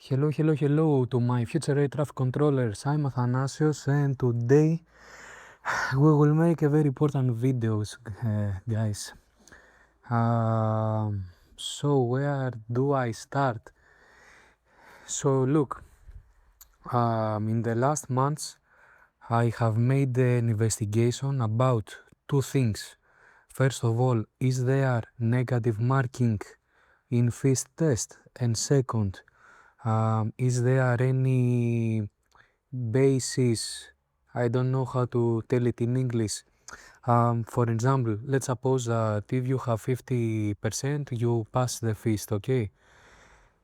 Hello, hello, hello to my future air traffic controllers. I'm Athanasios, and today we will make a very important videos, guys. So where do I start? So look, in the last months, I have made an investigation about two things. First of all, is there negative marking in FIST test? And second, is there any basis? I don't know how to tell it in English. For example, let's suppose that if you have 50%, you pass the FIST, okay?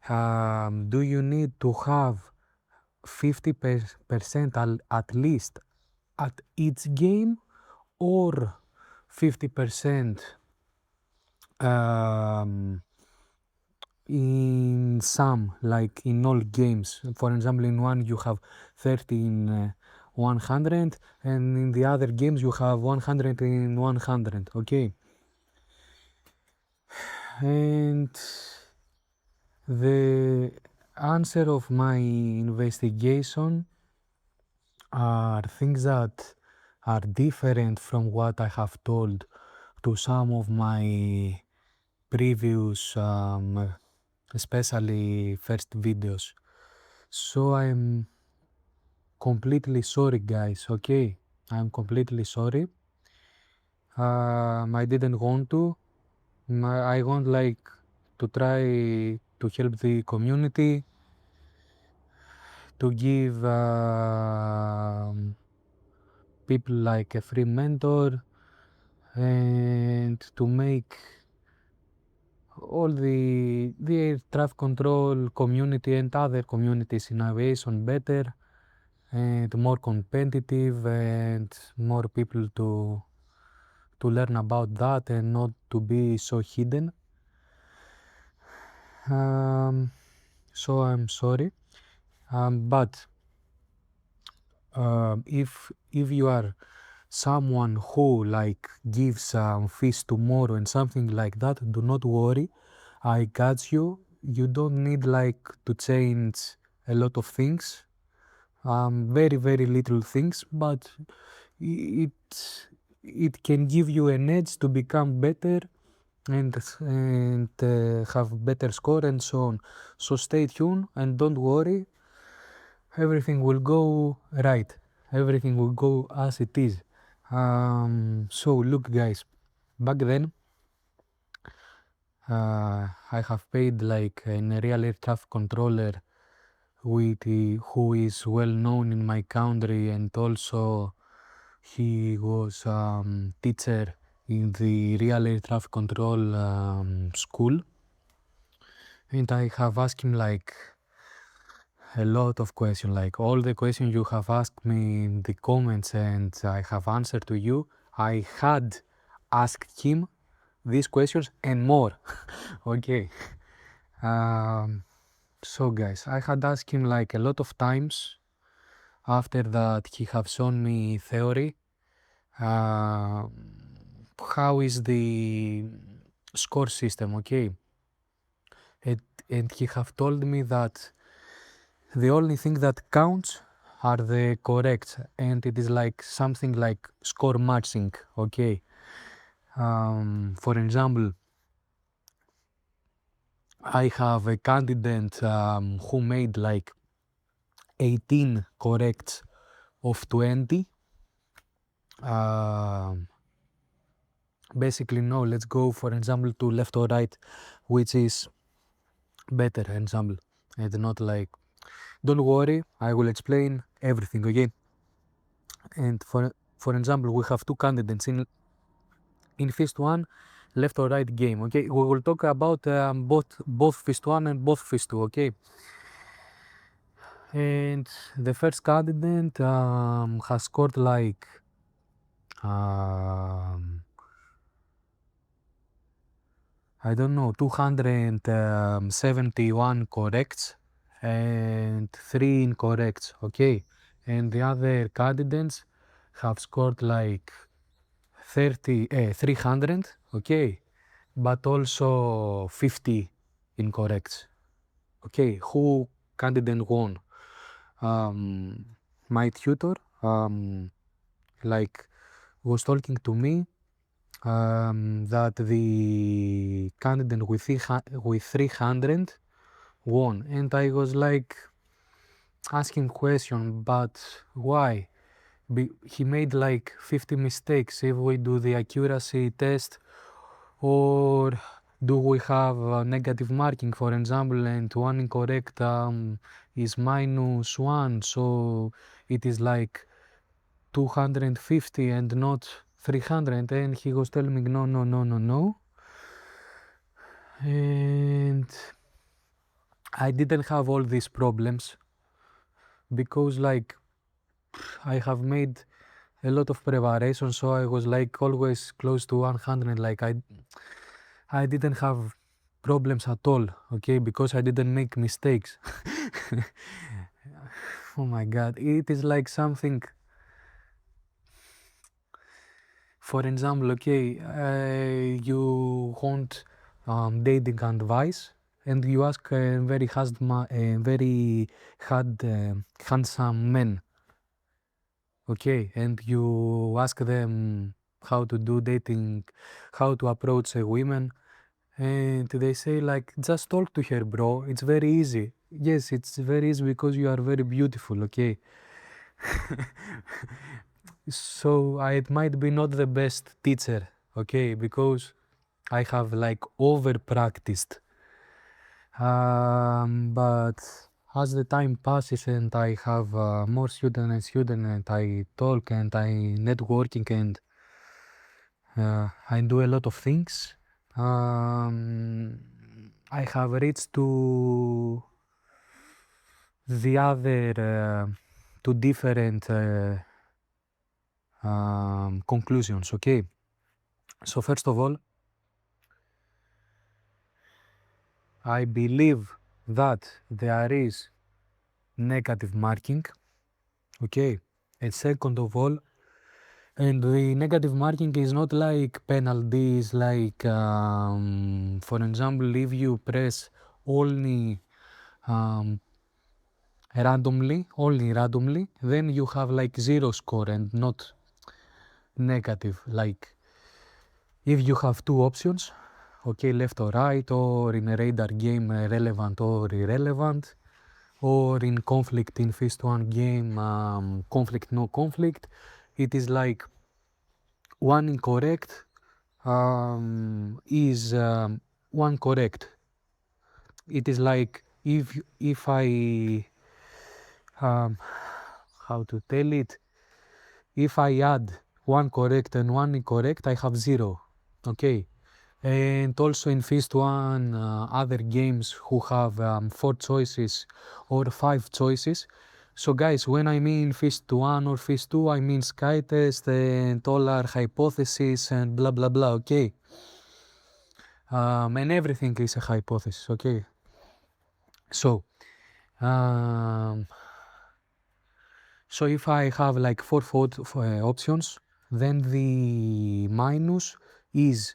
Do you need to have 50% at least at each game, or 50% in some, like in all games? For example, in one you have 30 in 100, and in the other games you have 100 in 100, okay? And the answer of my investigation are things that are different from what I have told to some of my previous, especially first videos. So I'm completely sorry, guys, okay? I'm completely sorry. I didn't want to. I want like to try to help the community, to give people like a free mentor, and to make all the air traffic control community and other communities in aviation better and more competitive, and more people to learn about that and not to be so hidden. So I'm sorry, but if you are someone who like gives feast tomorrow and something like that, do not worry, I got you. You don't need like to change a lot of things, very very little things, but it it can give you an edge to become better and have better score and so on. So stay tuned and don't worry, everything will go right, everything will go as it is. So look, guys, back then I have paid like a real air traffic controller who is well known in my country, and also he was teacher in the real air traffic control school, and I have asked him like a lot of questions, like all the questions you have asked me in the comments and I have answered to you. I had asked him these questions and more. Okay. So guys, I had asked him like a lot of times. After that, he have shown me theory. How is the score system, okay? And he have told me that the only thing that counts are the corrects, and it is like something like score matching, okay? For example, I have a candidate who made like 18 corrects of 20. Basically, no, let's go for example to left or right, which is better example, and not like, don't worry, I will explain everything, okay? And for example, we have two candidates in first one, left or right game, okay? We will talk about both first one and both first two, okay? And the first candidate has scored like I don't know, 271 corrects and 3 incorrects, okay? And the other candidates have scored like 300, okay? But also 50 incorrects, okay? Who candidate won. My tutor like was talking to me that the candidate with 300 won, and I was like asking question, but why? He made like 50 mistakes if we do the accuracy test, or do we have negative marking, for example, and one incorrect is -1, so it is like 250 and not 300, and he was telling me no, and I didn't have all these problems because like I have made a lot of preparation, so I was like always close to 100, like I didn't have problems at all, okay, because I didn't make mistakes. Oh my god, it is like something. For example, okay, you want dating advice, and you ask a very handsome man, okay, and you ask them how to do dating, how to approach a woman, and they say like, just talk to her, bro. It's very easy. Yes, it's very easy because you are very beautiful, okay. So I might be not the best teacher, okay, because I have like over practiced. But as the time passes and I have more students and I talk and I networking and I do a lot of things, I have reached to the other two different conclusions, okay. So first of all, I believe that there is negative marking, okay. And second of all, and the negative marking is not like penalties, like for example, if you press only randomly, then you have like 0 score and not negative. Like if you have two options, okay, left or right, or in a radar game, relevant or irrelevant, or in conflict in Fist 1 game, conflict, no conflict, it is like one incorrect is one correct. It is like if I how to tell it, if I add one correct and one incorrect, I have 0, okay. And also in Fist 1 other games who have 4 choices or 5 choices. So guys, when I mean Fist 1 or Fist 2, I mean sky test and all our hypotheses and blah blah blah, okay. And everything is a hypothesis, okay. So if I have like 4 options, then the minus is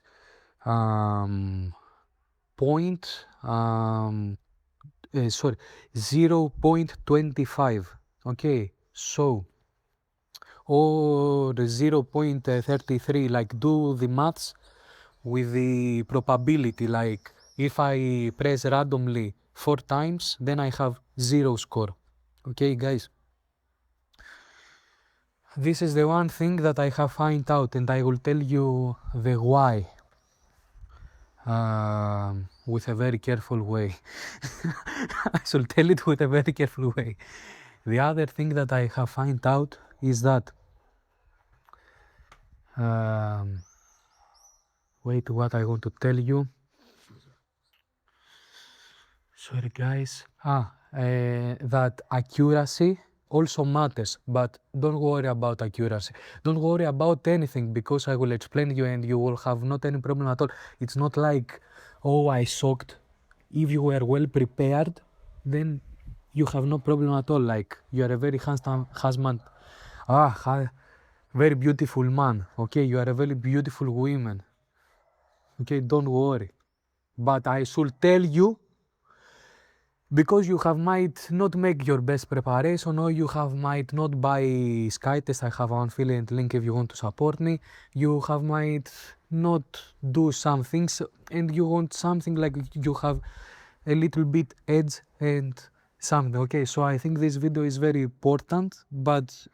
point 0.25, okay. So or 0.33, like do the maths with the probability, like if I press randomly 4 times, then I have 0 score, okay guys. This is the one thing that I have found out, and I will tell you the why with a very careful way. I should tell it with a very careful way. The other thing that I have found out is that wait, what I want to tell you. Sorry guys. That accuracy also matters, but don't worry about accuracy. Don't worry about anything, because I will explain you and you will have not any problem at all. It's not like, oh, I shocked. If you were well prepared, then you have no problem at all. Like you are a very handsome husband, very beautiful man, okay. You are a very beautiful woman, okay. Don't worry. But I should tell you because you have might not make your best preparation, or you have might not buy sky test. I have an affiliate link if you want to support me. You have might not do some things, and you want something like you have a little bit edge and something. Okay, so I think this video is very important, but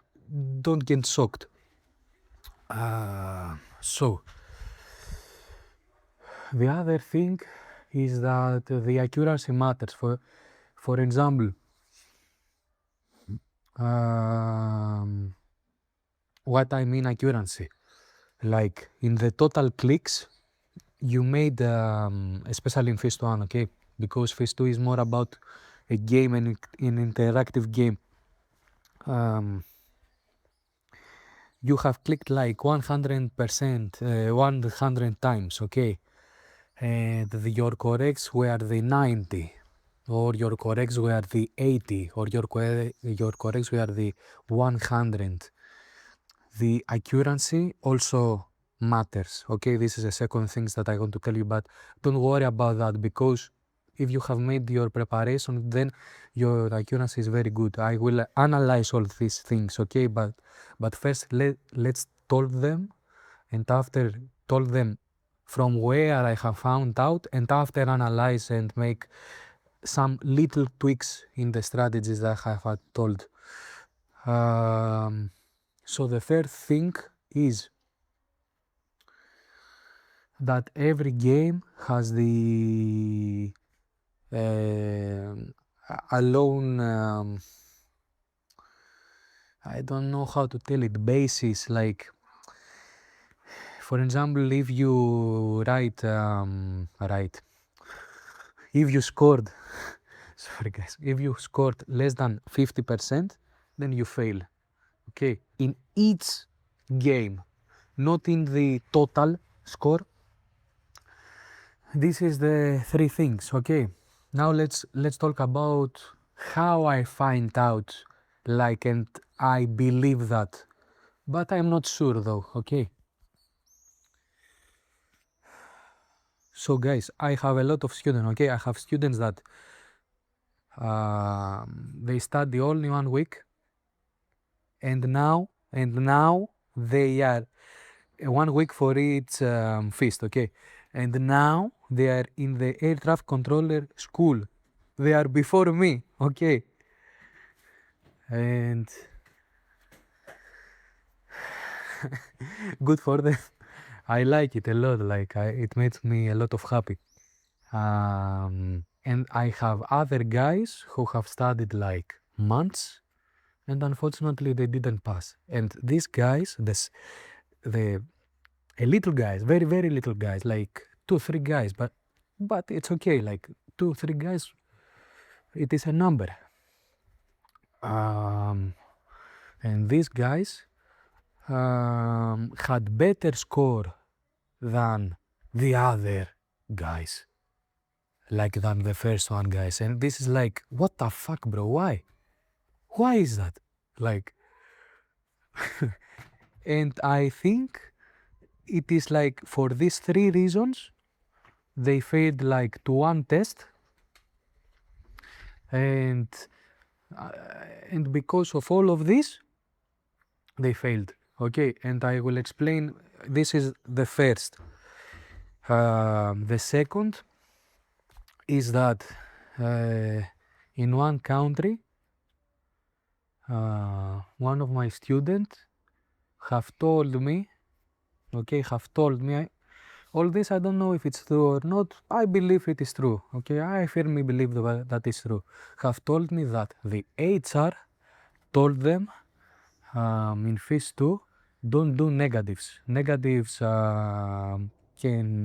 don't get shocked. So the other thing is that the accuracy matters. For example, what I mean accuracy, like in the total clicks you made, especially in phase 1, okay, because phase 2 is more about a game and an interactive game. You have clicked like 100%, 100 times, okay, and your corrects were the 90, or your corrects were the 80, or your corrects were the 100. The accuracy also matters, okay? This is the second thing that I want to tell you, but don't worry about that, because if you have made your preparation, then your accuracy is very good. I will analyze all these things, okay? But first let's told them, and after told them from where I have found out, and after analyze and make some little tweaks in the strategies that I have told. So the third thing is that every game has the alone, I don't know how to tell it, basis. Like, for example, if you if you scored sorry guys, if you scored less than 50%, then you fail, okay, in each game, not in the total score. This is the three things, okay. Now let's talk about how I find out, like, and I believe that, but I'm not sure though, okay. So guys, I have a lot of students, okay. I have students that they study only 1 week, and now they are 1 week for each feast, okay, and now they are in the air traffic controller school. They are before me, okay, and good for them. I like it a lot. Like, it makes me a lot of happy. And I have other guys who have studied like months, and unfortunately they didn't pass. And these guys, the little guys, very very little guys, like 2-3 guys, but it's okay. Like 2-3 guys, it is a number. And these guys had better score than the other guys, like than the first one guys. And this is like, what the fuck, bro? Why is that? Like, and I think it is like for these 3 reasons they failed like to one test, and because of all of this they failed, okay. And I will explain. This is the first. The second is that in one country, one of my students have told me, okay, all this. I don't know if it's true or not. I believe it is true, okay. I firmly believe that is true. Have told me that the HR told them in phase 2, don't do negatives. Negatives can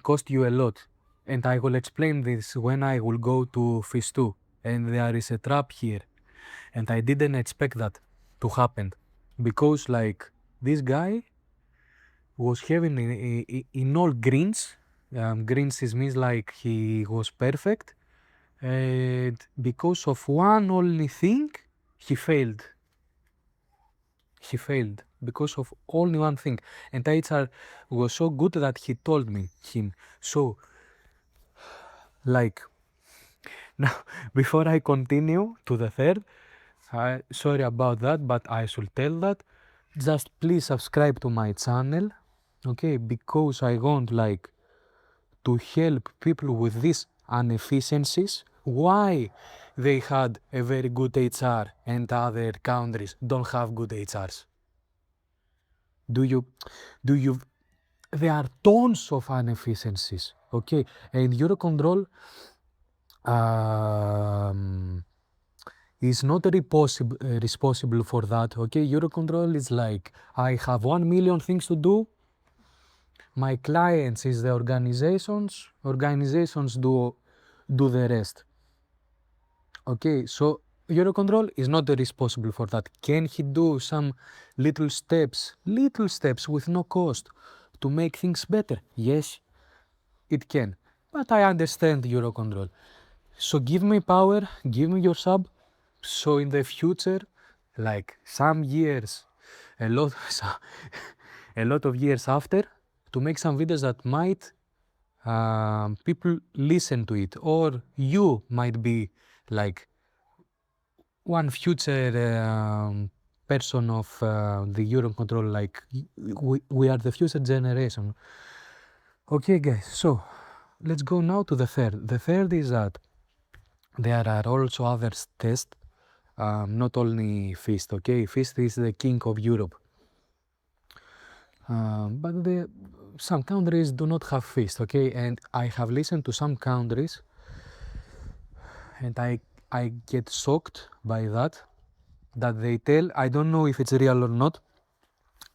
cost you a lot, and I will explain this when I will go to phase 2. And there is a trap here, and I didn't expect that to happen, because like this guy was having in all greens. Greens means like he was perfect, and because of one only thing he failed. he failed because of only one thing. And HR was so good that he told me him. So, like, now, before I continue to the third, sorry about that, but I should tell that. Just please subscribe to my channel, okay? Because I want like to help people with these inefficiencies. Why they had a very good HR and other countries don't have good HRs? Do you there are tons of inefficiencies, okay? And Eurocontrol is not responsible for that, okay? Eurocontrol is like, I have 1 million things to do. My clients is the organizations. Organizations do the rest. Okay, so Eurocontrol is not responsible for that. Can he do some little steps with no cost to make things better? Yes, it can. But I understand Eurocontrol. So give me power, give me your sub. So in the future, like some years, a lot, a lot of years after, to make some videos that might people listen to it, or you might be like one future person of the Eurocontrol, like we are the future generation. Okay, guys, so let's go now to the third. The third is that there are also other tests, not only FIST, okay? FIST is the king of Europe. But some countries do not have FIST, okay? And I have listened to some countries and I get shocked by that they tell, I don't know if it's real or not.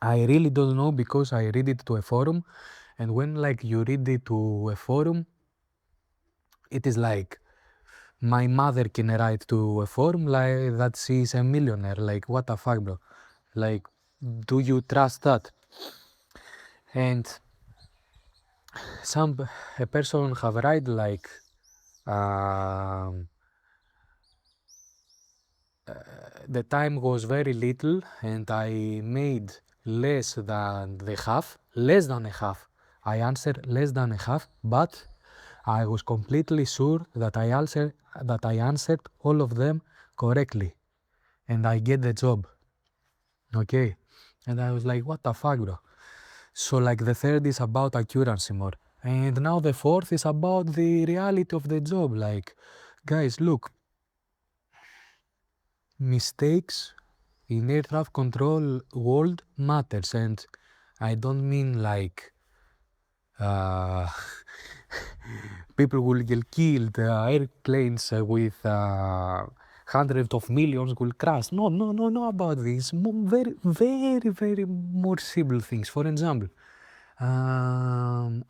I really don't know because I read it to a forum, and when like you read it to a forum, it is like my mother can write to a forum like that she's a millionaire. Like what the fuck, bro? Like, do you trust that? And a person have write like the time was very little and I made less than a half. I answered less than a half, but I was completely sure that I answered all of them correctly and I get the job. Okay. And I was like, what the fuck, bro? So like the third is about accuracy more. And now the fourth is about the reality of the job. Like, guys, look, mistakes in air traffic control world matters, and I don't mean like people will get killed, airplanes with hundreds of millions will crash. No about this. Very, very, very more simple things. For example,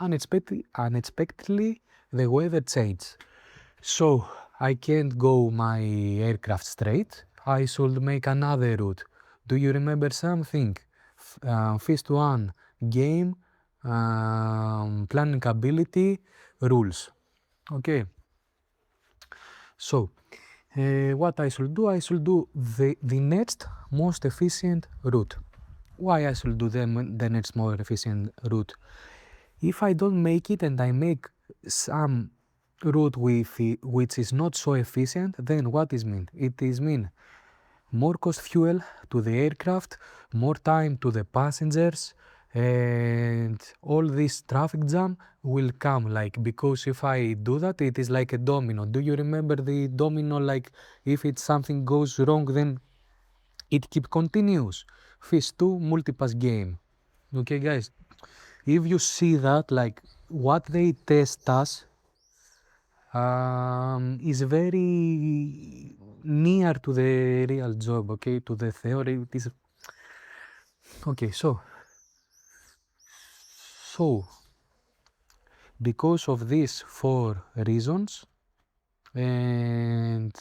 unexpectedly the weather changes. So I can't go my aircraft straight. I should make another route. Do you remember something? First one, game, planning ability, rules. Okay. So what I should do? I should do the next most efficient route. Why I should do the next more efficient route? If I don't make it and I make some route which is not so efficient, then what is mean? It is mean more cost fuel to the aircraft, more time to the passengers, and all this traffic jam will come, like, because if I do that, it is like a domino. Do you remember the domino? Like, if it's something goes wrong, then it keep continues. Phase 2 multipass game. Okay, guys, if you see that, like, what they test us is very near to the real job, okay, to the theory. It is okay. So because of these four reasons, and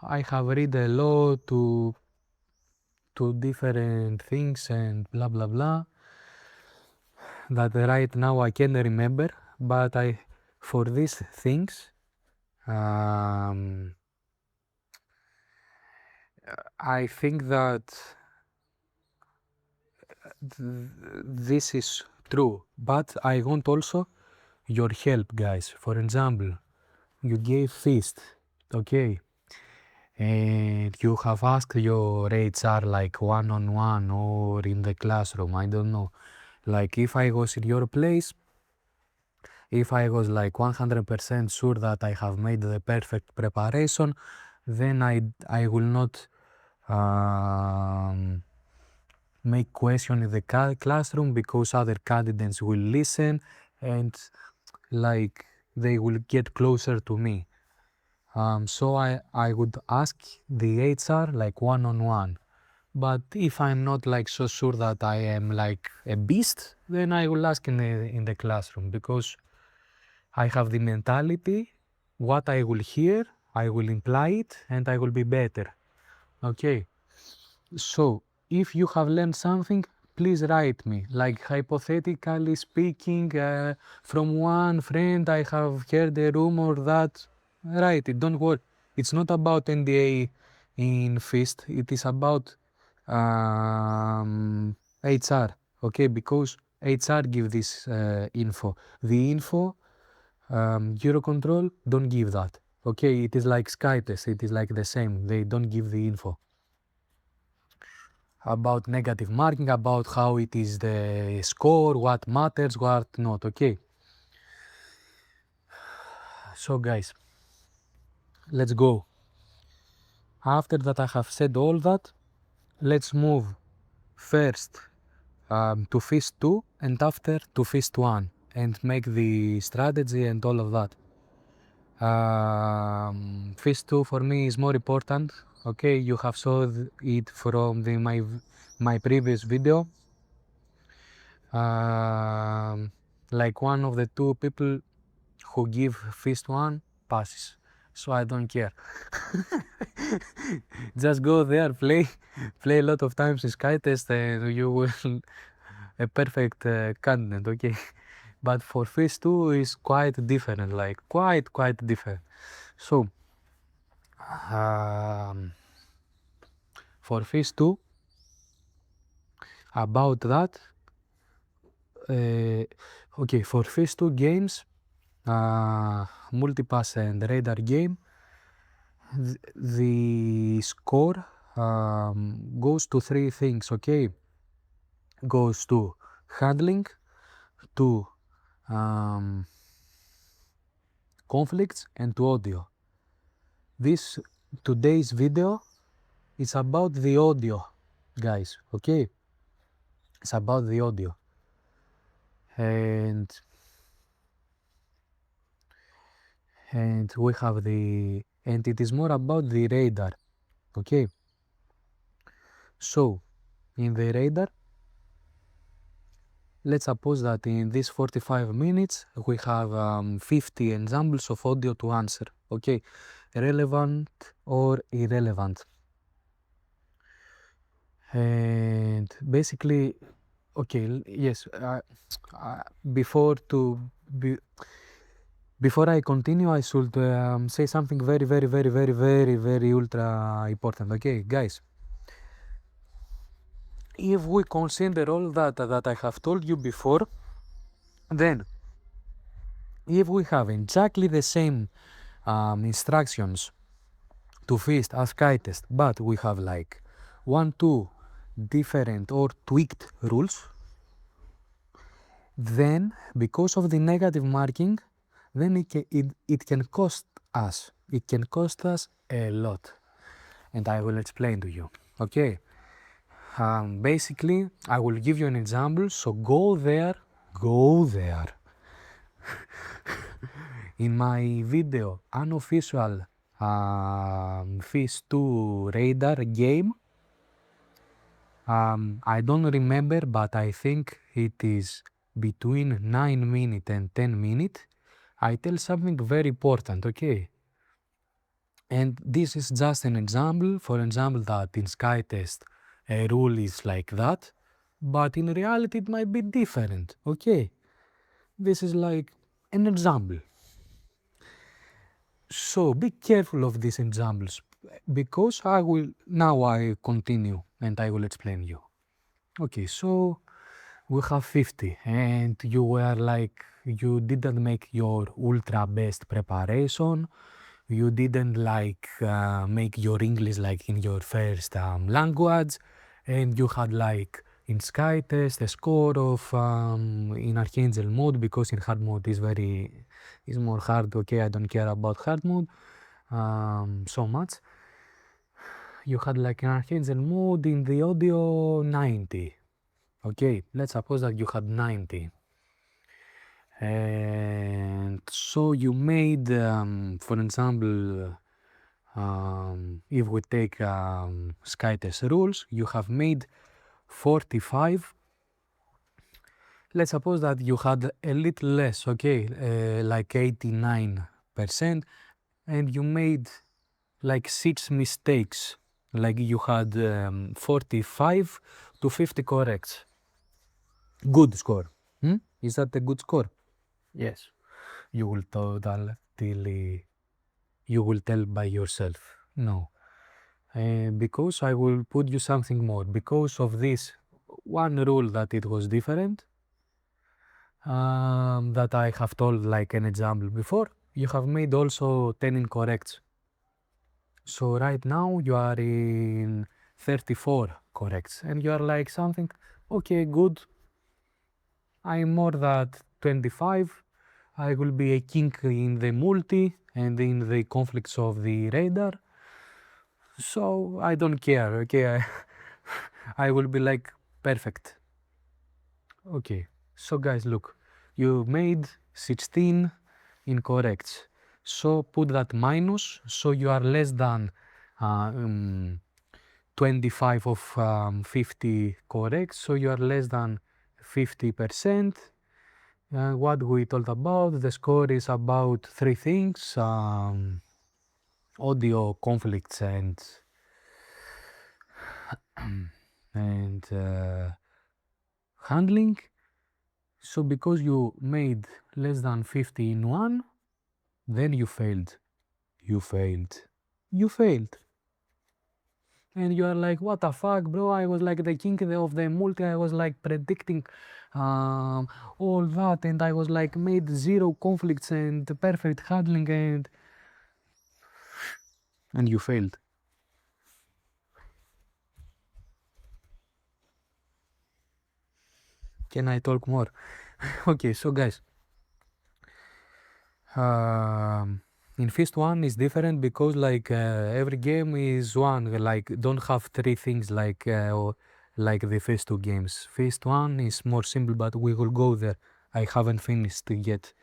I have read a lot to different things and blah blah blah that right now I can't remember, but for these things I think that this is true, but I want also your help, guys. For example, you gave feast, okay, and you have asked your HR like one-on-one or in the classroom, I don't know. Like if I was in your place, if I was like 100% sure that I have made the perfect preparation, then I will not make question in the classroom because other candidates will listen and like they will get closer to me. So I would ask the HR like one-on-one. But if I'm not like so sure that I am like a beast, then I will ask in the classroom because I have the mentality, what I will hear, I will imply it and I will be better. Okay. So if you have learned something, please write me. Like hypothetically speaking, from one friend I have heard a rumor that, write it, don't worry. It's not about NDA in FIST, it is about HR, okay, because HR give this info. The info, Eurocontrol don't give that. Okay, it is like SkyTest, it is like the same, they don't give the info about negative marking, about how it is the score, what matters, what not, okay? So guys, let's go. After that I have said all that, let's move first to phase 2 and after to phase 1 and make the strategy and all of that. Phase 2 for me is more important, okay? You have saw it from my previous video. Like one of the two people who give first one passes, so I don't care. Just go there, play a lot of times in SkyTest and you will a perfect candidate, okay? But for phase 2 is quite different, like quite different. So for phase 2, about that, okay, for phase 2 games, multipass and radar game, the score goes to three things, okay? Goes to handling, to conflicts, and to audio. This today's video is about the audio, guys, okay? It's about the audio. And we have and it is more about the radar, okay? So in the radar, let's suppose that in these 45 minutes we have 50 examples of audio to answer, okay? Relevant or irrelevant. And basically, okay, yes, before I continue, I should say something very ultra important, okay, guys? If we consider all that I have told you before, then if we have exactly the same instructions to feast as SkyTest, but we have like 1-2 different or tweaked rules, then because of the negative marking, then it can cost us. It can cost us a lot. And I will explain to you, okay? Basically, I will give you an example, so go there. In my video, unofficial Phase 2 radar game, I don't remember, but I think it is between 9 minutes and 10 minutes. I tell something very important, okay? And this is just an example, for example, that in SkyTest a rule is like that, but in reality it might be different, okay? This is like an example. So be careful of these examples, because I continue and I will explain you. Okay, so we have 50, and you were like, you didn't make your ultra best preparation. You didn't like make your English like in your first language, and you had like in Sky Test a score of in Archangel mode, because in hard mode is more hard. Okay, I don't care about hard mode so much. You had like an Archangel mode in the audio 90. Okay, let's suppose that you had 90. And so you made, for example, if we take SkyTest rules, you have made 45. Let's suppose that you had a little less, okay, like 89%, and you made like 6 mistakes, like you had 45 to 50 corrects. Good score. Is that a good score? Yes. You will you will tell by yourself. No. Because I will put you something more. Because of this one rule that it was different, that I have told like an example before, you have made also 10 incorrects. So right now you are in 34 corrects, and you are like something, okay, good. I'm more than 25. I will be a king in the multi and in the conflicts of the radar. So I don't care, okay? I will be like perfect. Okay, so guys, look, you made 16 incorrects. So put that minus, so you are less than 25 of 50 correct, so you are less than 50%. What we told about, the score is about 3 things, audio conflicts and handling. So because you made less than 50 in one, then you failed. You failed. You failed. And you are like, what the fuck, bro? I was like the king of the multi. I was like predicting all that, and I was like made 0 conflicts and perfect handling, and you failed. Can I talk more? Okay, so guys, in Fist 1 is different because like every game is one, like don't have 3 things like the first 2 games. Fist 1 is more simple, but we will go there. I haven't finished yet.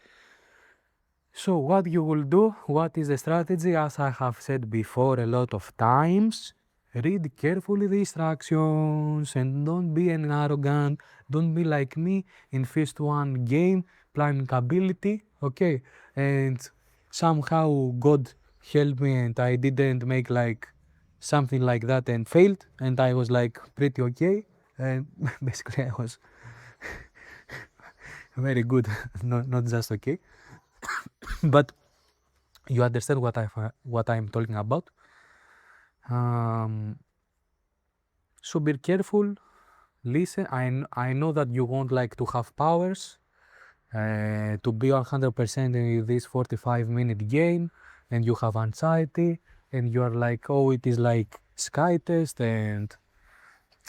So what you will do, what is the strategy? As I have said before a lot of times, read carefully the instructions and don't be an arrogant. Don't be like me in first one game, planning ability, okay? And somehow God helped me and I didn't make like something like that and failed, and I was like pretty okay. And basically I was very good, not just okay. But you understand what I'm talking about. So be careful, listen. I know that you want like to have powers, to be 100% in this 45-minute game, and you have anxiety, and you are like, oh, it is like Sky Test, and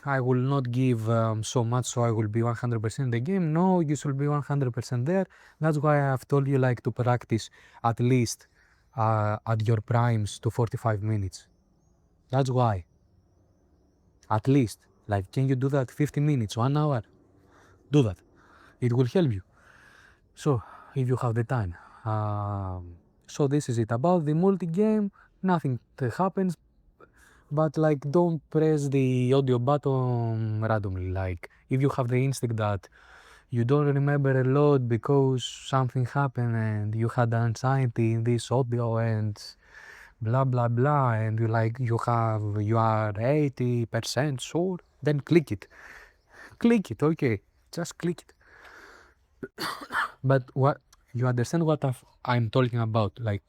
I will not give so much, so I will be 100% in the game. No, you should be 100% there. That's why I have told you like to practice at least at your primes to 45 minutes. That's why. At least. Like, can you do that 50 minutes, 1 hour? Do that. It will help you. So, if you have the time. So this is it. About the multi-game, nothing happens. But like, don't press the audio button randomly. Like, if you have the instinct that you don't remember a lot because something happened and you had anxiety in this audio and blah blah blah, and you are 80% sure, then click it. Click it, okay. Just click it. But what you understand what I'm talking about, like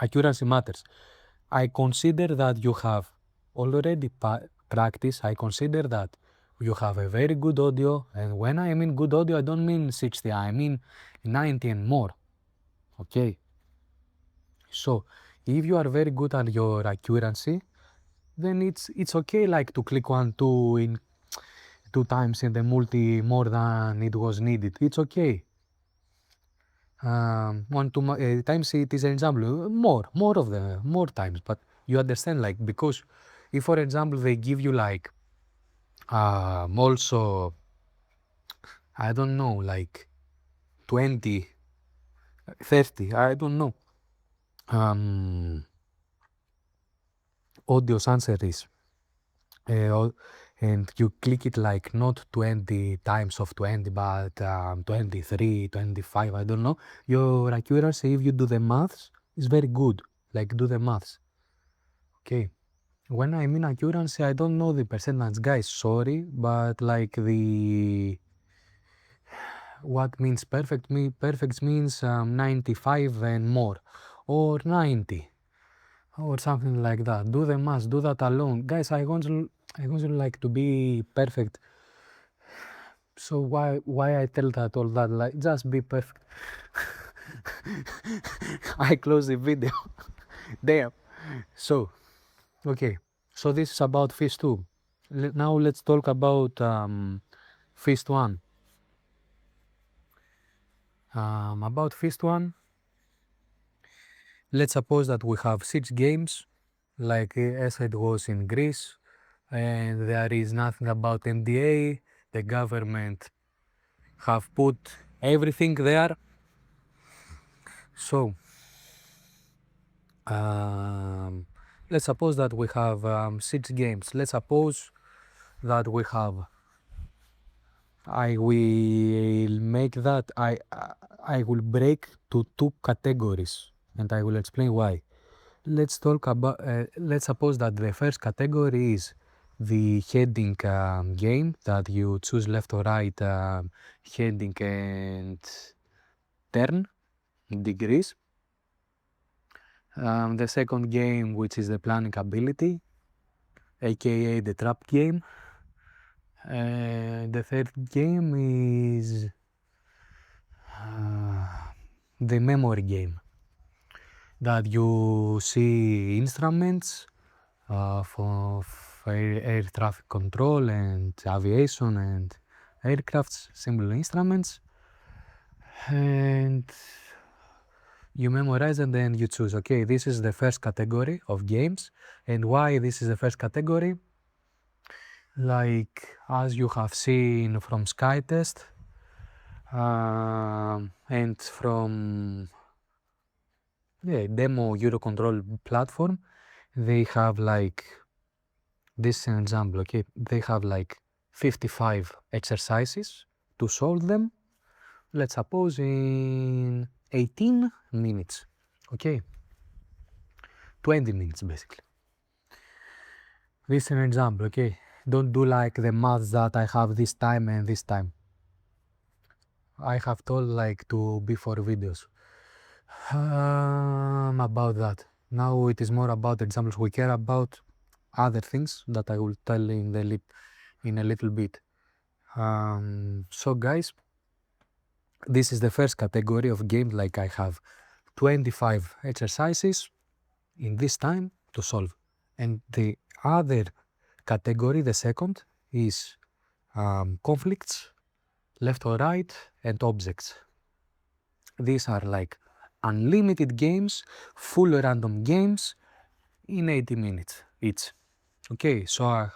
accuracy matters. I consider that you have already practiced. I consider that you have a very good audio, and when I mean good audio, I don't mean 60, I mean 90 and more. Okay, so if you are very good at your accuracy, then it's okay like to click 2 times in the multi more than it was needed. It's okay. 1 2 times it is an example, more times, but you understand, like, because if for example they give you like also, I don't know, like 20, 30, I don't know, audio answers, and you click it like not 20 times of 20, but 23, 25, I don't know, your accuracy, if you do the maths, is very good. Like, do the maths. Okay. When I mean accuracy, I don't know the percentage, guys, sorry, but like what means perfect? Perfect means 95 and more, or 90, or something like that. Do the math, do that alone. Guys, I want you like to be perfect. So why I tell that all that? Like, just be perfect. I close the video. Damn. So, okay. So this is about phase 2. Now let's talk about phase 1. About phase 1, let's suppose that we have 6 games, like as it was in Greece, and there is nothing about NDA. The government have put everything there. So let's suppose that we have 6 games. Let's suppose that we have, I will make that, I will break to 2 categories, and I will explain why. Let's talk about, let's suppose that the first category is the heading game, that you choose left or right heading and turn degrees. The second game, which is the planning ability, aka the trap game. The third game is the memory game, that you see instruments for air traffic control and aviation and aircrafts, simple instruments, and you memorize and then you choose. Okay, this is the first category of games. And why this is the first category? Like, as you have seen from SkyTest and from demo Eurocontrol platform, they have like, this is an example, okay? They have like 55 exercises to solve them, let's suppose in 18 minutes, okay? 20 minutes basically. This is an example, okay? Don't do like the math that I have this time and this time. I have told like to before videos about that. Now it is more about examples. We care about other things that I will tell in a little bit. So guys, this is the first category of game. Like, I have 25 exercises in this time to solve. And the other category, the second, is conflicts, left or right, and objects. These are like unlimited games, full random games in 80 minutes each. Okay, so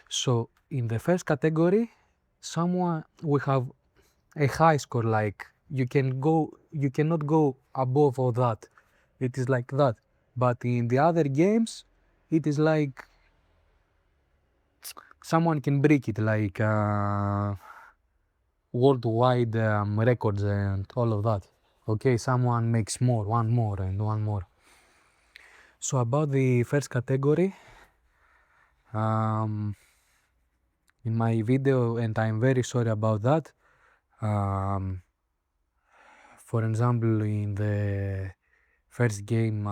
so in the first category, we have a high score, like you cannot go above all that. It is like that. But in the other games, it is like someone can break it, like worldwide records and all of that. Okay, someone makes more, one more and one more. So about the first category, in my video, and I'm very sorry about that. For example, in the first game,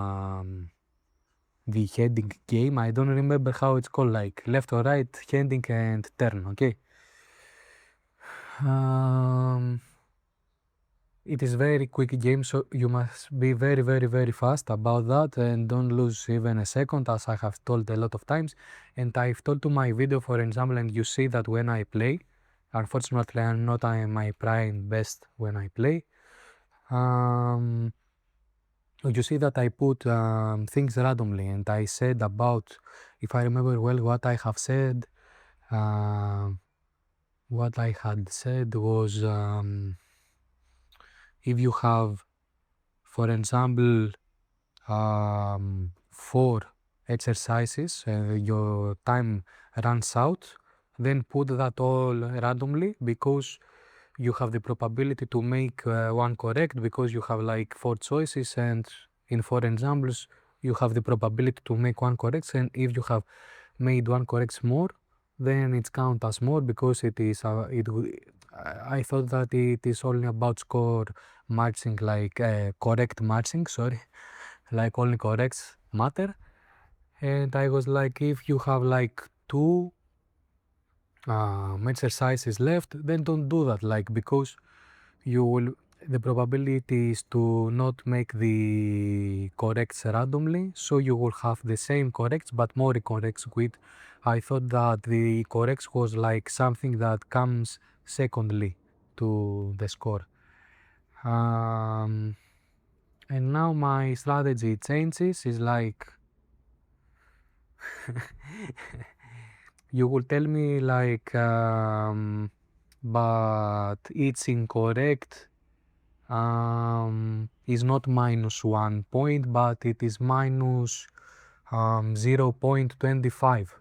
the heading game. I don't remember how it's called, like left or right, heading and turn, okay? It is very quick game, so you must be very, very, very fast about that and don't lose even a second, as I have told a lot of times. And I've told to my video, for example, and you see that when I play, unfortunately I'm not at my prime best when I play. You see that I put things randomly, and I said about, if I remember well, what I have said, what I had said was, if you have, for example, 4 exercises, your time runs out, then put that all randomly, because you have the probability to make one correct, because you have like 4 choices, and in 4 examples you have the probability to make one correct, and if you have made one correct more, then it's count as more, because it is I thought that it is only about score matching, like correct matching, sorry, like only corrects matter. And I was like, if you have like 2 exercises left, then don't do that, like, because you will, the probability is to not make the corrects randomly, so you will have the same corrects but more corrects with. I thought that the corrects was like something that comes secondly to the score. And now my strategy changes, is like, you will tell me like, but it's incorrect, is not -1 point, but it is minus 0.25.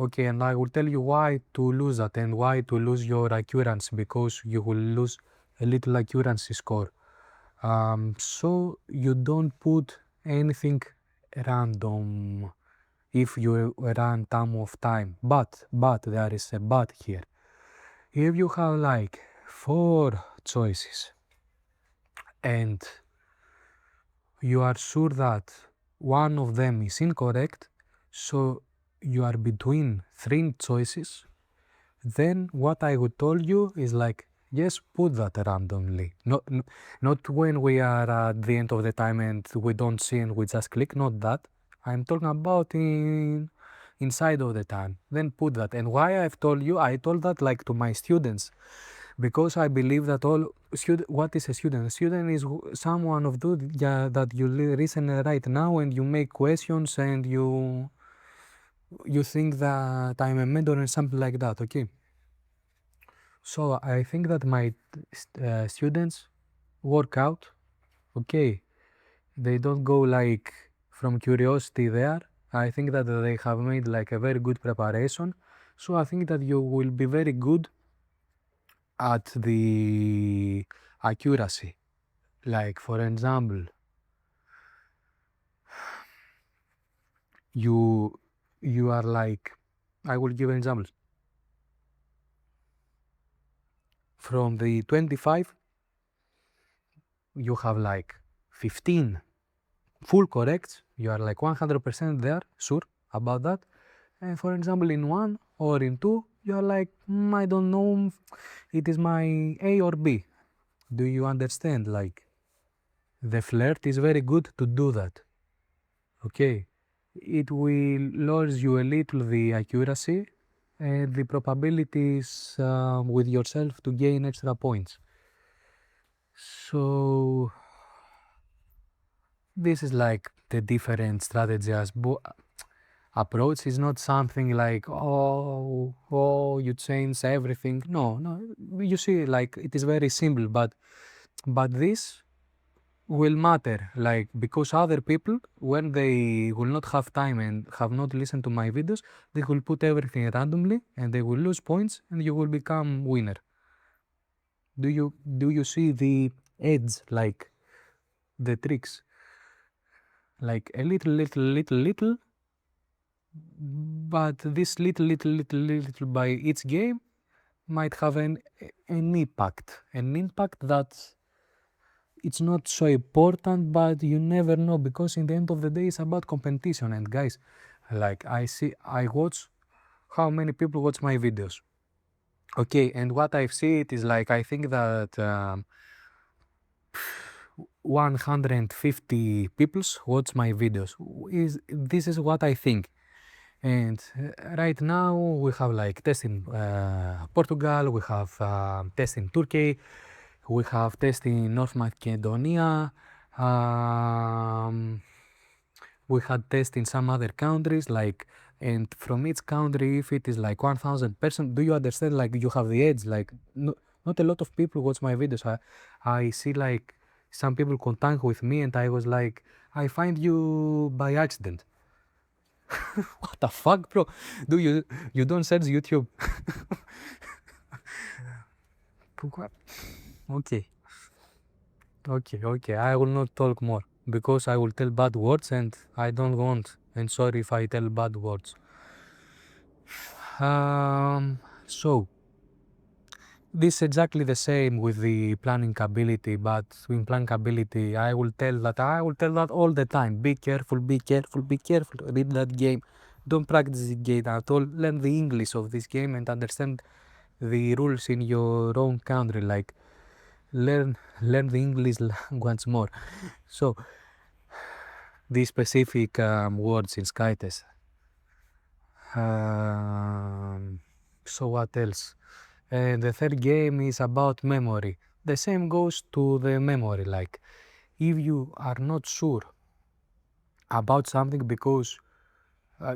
Okay, and I will tell you why to lose that and why to lose your accuracy, because you will lose a little accuracy score. So you don't put anything random if you run time of time, but there is a but here. If you have like 4 choices and you are sure that one of them is incorrect, so you are between 3 choices, then what I would tell you is like, yes, put that randomly. Not when we are at the end of the time and we don't see and we just click, not that. I'm talking about inside of the time. Then put that. And why I've told you, I told that like to my students, because I believe that what is a student? A student is someone of that you listen right now and you make questions and you think that I'm a mentor and something like that, okay? So I think that my students work out, okay? They don't go like from curiosity there. I think that they have made like a very good preparation. So I think that you will be very good at the accuracy. Like, for example, you are like, I will give examples. From the 25, you have like 15 full corrects. You are like 100% there, sure about that. And for example, in 1 or in 2, you are like, I don't know, it is my A or B. Do you understand? Like, the flirt is very good to do that. Okay, it will lowers you a little the accuracy and the probabilities with yourself to gain extra points. So this is like the different strategies. Approach is not something like, oh, you change everything. No, you see, like, it is very simple, but this will matter, like, because other people, when they will not have time and have not listened to my videos, they will put everything randomly and they will lose points and you will become winner. Do you see the edge, like the tricks? Like a little, but this little by each game might have an impact that it's not so important, but you never know, because in the end of the day it's about competition. And guys, like I watch how many people watch my videos. Okay, and what I've seen is like, I think that 150 people watch my videos. This is what I think. And right now we have like test in Portugal, we have test in Turkey, we have test in North Macedonia, we had test in some other countries, like, and from each country, if it is like 1,000 person, do you understand? Like, you have the edge. Like, no, not a lot of people watch my videos. I see like some people contact with me, and I was like, I find you by accident. What the fuck, bro? Do you don't search YouTube? Okay, okay. I will not talk more, because I will tell bad words, and I don't want. And sorry if I tell bad words. So this is exactly the same with the planning ability, but in planning ability, I will tell that all the time. Be careful, be careful, be careful. Read that game. Don't practice the game at all. Learn the English of this game and understand the rules in your own country. Like, learn the English once more. So the specific words in SkyTest. So what else? And the third game is about memory. The same goes to the memory. Like, if you are not sure about something because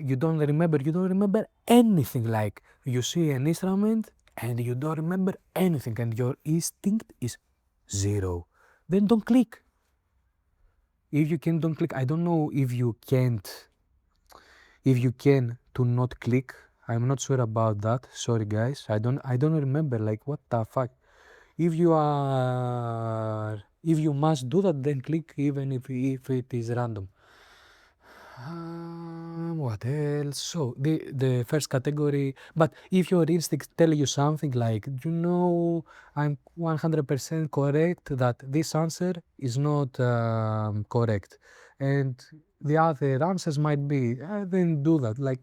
you don't remember anything. Like, you see an instrument and you don't remember anything, and your instinct is 0. Then don't click. If you can, don't click. I don't know if you can't. If you can to not click, I'm not sure about that. Sorry guys, I don't remember. Like, what the fuck. If you must do that, then click, even if it is random. What else? So the first category. But if your instincts tell you something like, I'm 100% correct that this answer is not correct, and the other answers might be, then do that. Like,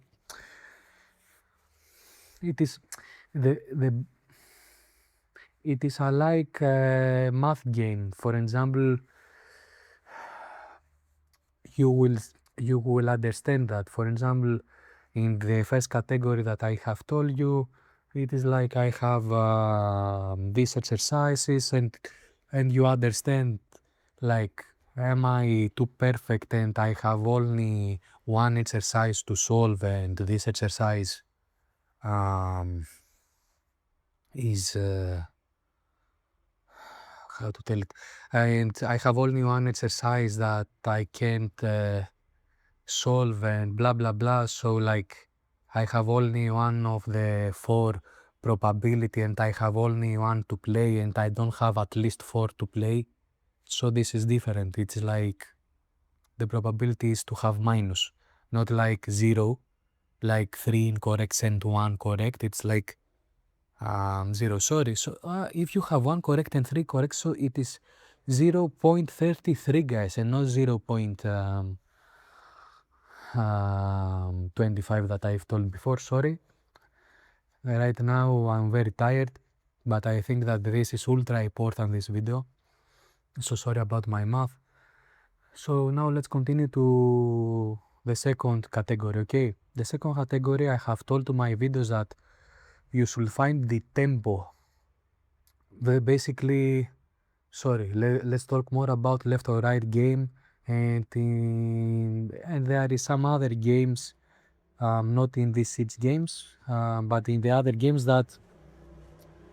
it is the it is a like math game. For example, you will understand that. For example, in the first category that I have told you, it is like I have these exercises, and you understand, like, am I too perfect and I have only one exercise to solve, and this exercise is how to tell it, and I have only one exercise that I can't solve, and blah blah blah. So, like, I have only one of the 4 probability, and I have only one to play, and I don't have at least 4 to play. So this is different. It's like the probability is to have minus, not like 0, like 3 incorrect and 1 correct. It's like 0. Sorry. So if you have 1 correct and 3 correct, so it is 0.33, guys, and not 0.25 that I've told before. Sorry. Right now I'm very tired, but I think that this is ultra important, this video. So sorry about my math. So now let's continue to the second category. Okay, the second category, I have told to my videos that you should find the tempo. Basically, sorry, let's talk more about left or right game, and there is some other games, not in these 6 games, but in the other games that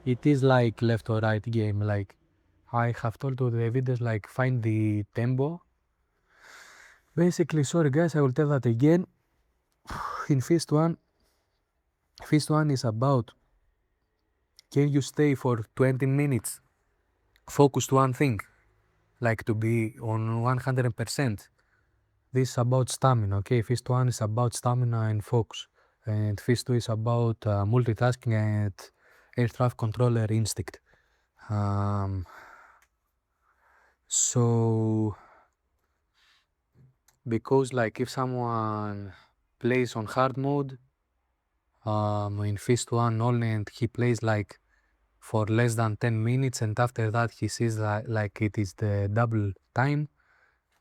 it is like left or right game. Like, I have told to the videos, like, find the tempo. Basically, sorry guys, I will tell that again. In first one is about, can you stay for 20 minutes focused one thing, like to be on 100%. This is about stamina. Okay, first one is about stamina and focus, and first two is about multitasking and air traffic controller instinct. So because like if someone plays on hard mode in Fist 1 only and he plays like for less than 10 minutes and after that he sees like it is the double time,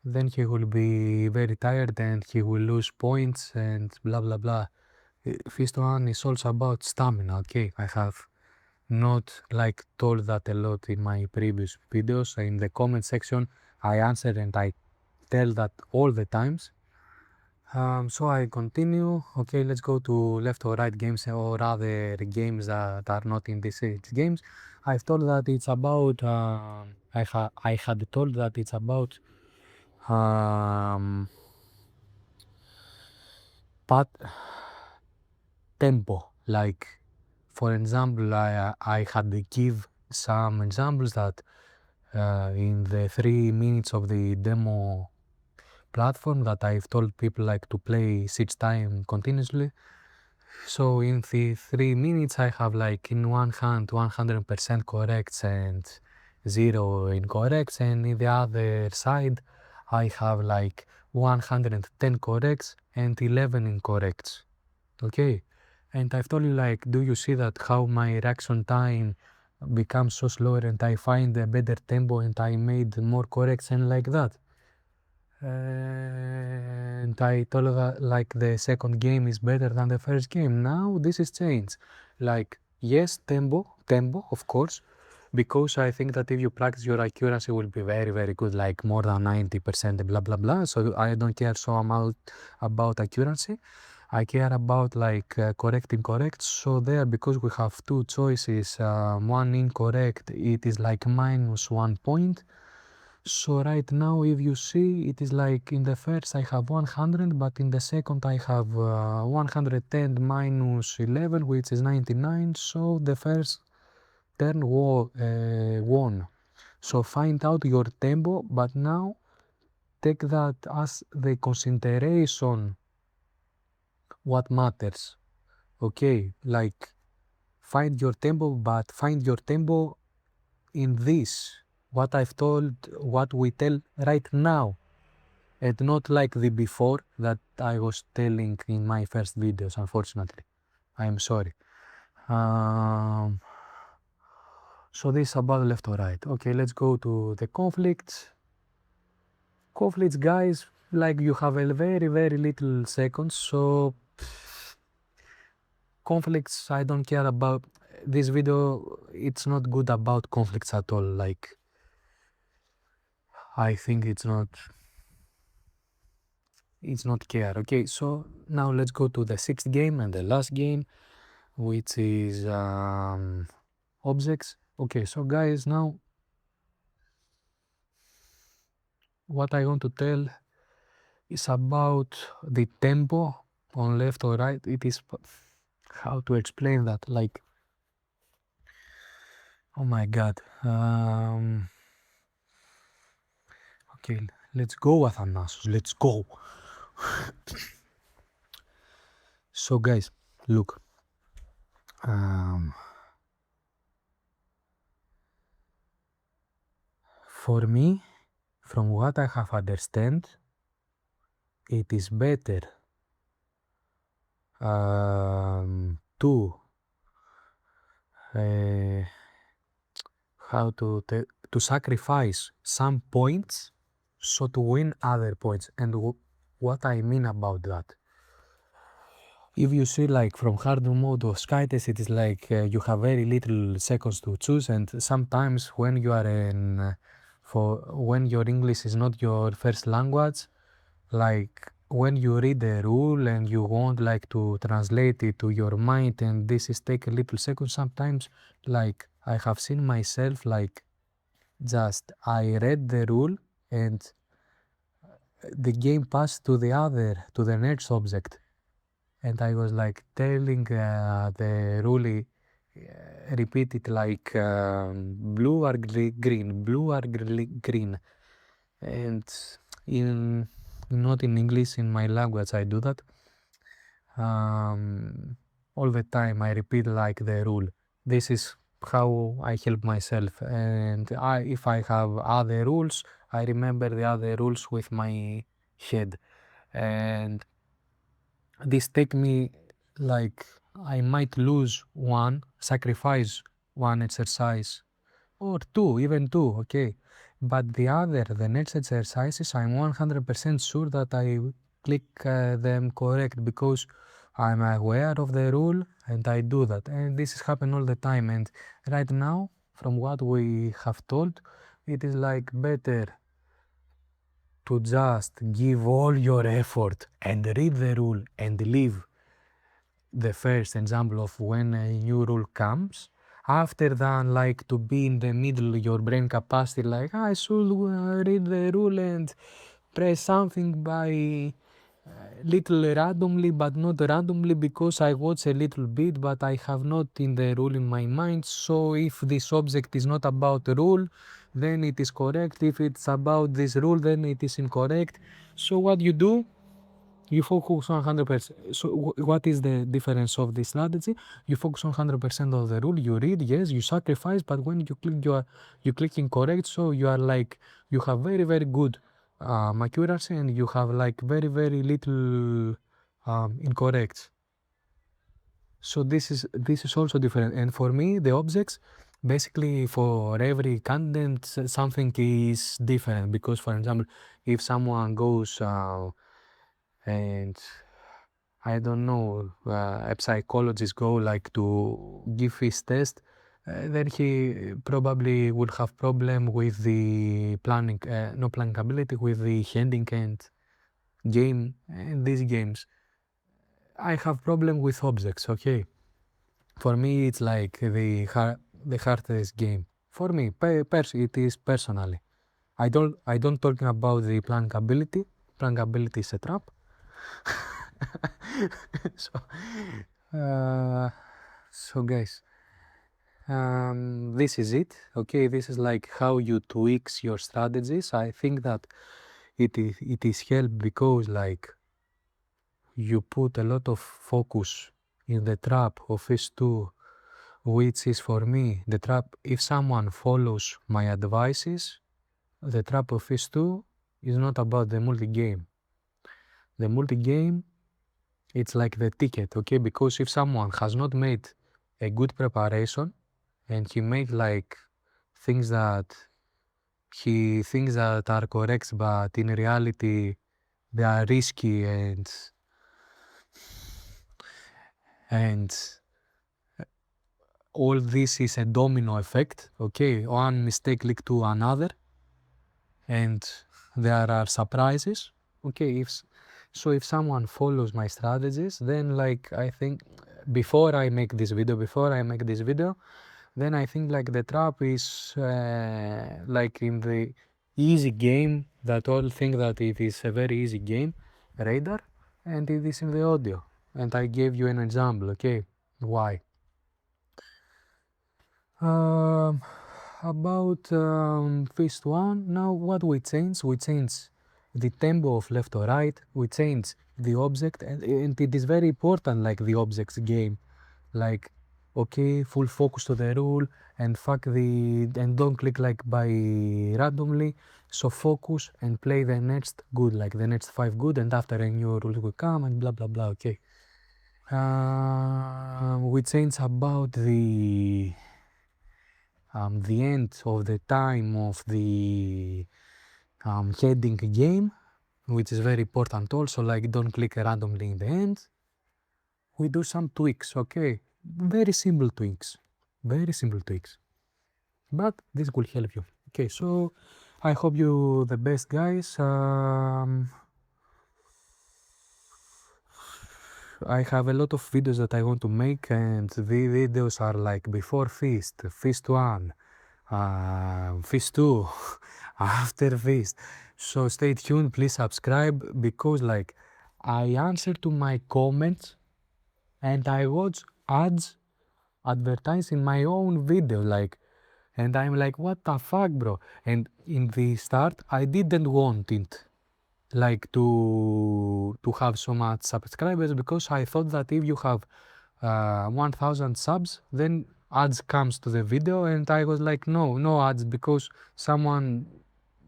then he will be very tired and he will lose points and blah blah blah. Fist 1 is also about stamina, okay? I have not like told that a lot in my previous videos. In the comment section I answer and I tell that all the times. So I continue. Okay, let's go to left or right games or other games that are not in these games. I've told that it's about I had told that it's about but tempo. Like for example, I had to give some examples that in the 3 minutes of the demo platform that I've told people like to play 6 times continuously. So in the 3 minutes I have like in one hand 100% corrects and 0 incorrects, and in the other side I have like 110 corrects and 11 incorrects. Okay, and I've told you like, do you see that how my reaction time becomes so slower and I find a better tempo and I made more corrects and like that. And I told her like the second game is better than the first game. Now this is changed. Like yes, tempo of course, because I think that if you practice your accuracy will be very very good, like more than 90% blah blah blah. So I don't care so about accuracy. I care about like correct incorrect. So there, because we have two choices, one incorrect, it is like -1 point. So right now, if you see, it is like in the first I have 100, but in the second I have 110 minus 11, which is 99. So the first turn won. So find out your tempo, but now take that as the consideration what matters. Okay, like find your tempo, but find your tempo in this, what I've told, what we tell right now, and not like the before that I was telling in my first videos, unfortunately. I am sorry. So this is about left or right. Okay, let's go to the conflicts. Conflicts, guys, like you have a very, very little seconds, so conflicts, I don't care about. This video, it's not good about conflicts at all. Like, I think it's not care. Okay, so now let's go to the sixth game and the last game, which is objects. Okay, so guys, now what I want to tell is about the tempo on left or right. It is how to explain that, like, oh my god. Okay, let's go, Athanasios, let's go. So guys, look, for me, from what I have understand, it is better to how to sacrifice some points so to win other points. And what I mean about that, if you see like from hard mode of Skytest, it is like you have very little seconds to choose, and sometimes when you are when your English is not your first language, like when you read the rule and you want like to translate it to your mind, and this is take a little second sometimes, like I have seen myself like just I read the rule and the game passed to the next object, and I was like telling the rule repeat it like blue or green, blue or green, and in not in English, in my language I do that all the time. I repeat like the rule. This is how I help myself, and if I have other rules I remember the other rules with my head, and this take me like I might lose one, sacrifice one exercise or two, even two, okay. But the next exercises, I'm 100% sure that I click them correct because I'm aware of the rule and I do that. And this is happen all the time. And right now, from what we have told, it is like better to just give all your effort and read the rule and leave the first example of when a new rule comes, after than like to be in the middle, your brain capacity, like I should read the rule and press something by little randomly, but not randomly because I watch a little bit, but I have not in the rule in my mind. So if this object is not about the rule, then it is correct. If it's about this rule, then it is incorrect. So what you do? You focus on 100%. So what is the difference of this strategy? You focus on 100% of the rule. You read, yes, you sacrifice, but when you click, you click incorrect. So you are like you have very very good accuracy, and you have like very very little incorrect. So this is also different. And for me, the objects basically for every content something is different because, for example, if someone goes and I don't know, a psychologist go like to give his test, then he probably would have problem with the planning, no planning ability, with the handling and game, and these games. I have problem with objects, okay? For me, it's like the hardest game. For me, it is personally. I don't talking about the planning ability. Planning ability is a trap. so, uh, so guys, this is it. Okay, this is like how you tweaks your strategies. I think that it is help because like you put a lot of focus in the trap of phase two, which is for me the trap. If someone follows my advices, the trap of phase two is not about the multi game. The multi game, it's like the ticket, okay? Because if someone has not made a good preparation and he made like things that he thinks that are correct, but in reality they are risky, and all this is a domino effect, okay? One mistake lead to another, and there are surprises, okay? If someone follows my strategies, then like I think before I make this video, then I think like the trap is like in the easy game that all think that it is a very easy game, radar, and it is in the audio. And I gave you an example, okay? Why? About phase one, now what we change? We change the tempo of left or right, we change the object, and it is very important like the objects game. Like, okay, full focus to the rule and and don't click like by randomly. So focus and play the next good, like the next 5 good, and after a new rule will come and blah blah blah, okay. We change about the end of the time of the heading game, which is very important also, like don't click randomly in the end. We do some tweaks, okay? Very simple tweaks, but this will help you. Okay, so I hope you the best, guys. I have a lot of videos that I want to make, and the videos are like before feast, feast one, feast two, after feast. So stay tuned, please subscribe, because like I answer to my comments and I watch ads advertised in my own video, like, and I'm like, what the fuck, bro? And in the start I didn't want it like to have so much subscribers, because I thought that if you have 1000 subs, then ads comes to the video, and I was like, no ads, because someone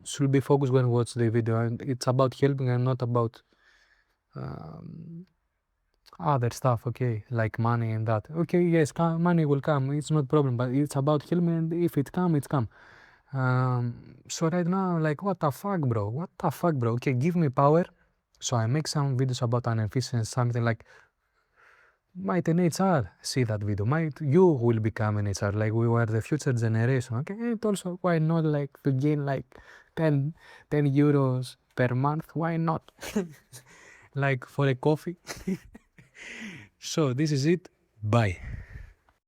should be focused when watch the video, and it's about helping and not about other stuff, okay, like money and that. Okay, yes, money will come, it's not problem, but it's about helping, and if it come, it's come. So right now, like, what the fuck, bro? What the fuck, bro? Okay, give me power. So I make some videos about inefficiency, something like, might an HR see that video, might you will become an HR, like we were the future generation, okay? And also, why not like to gain like 10 euros per month? Why not? Like for a coffee. So this is it. Bye.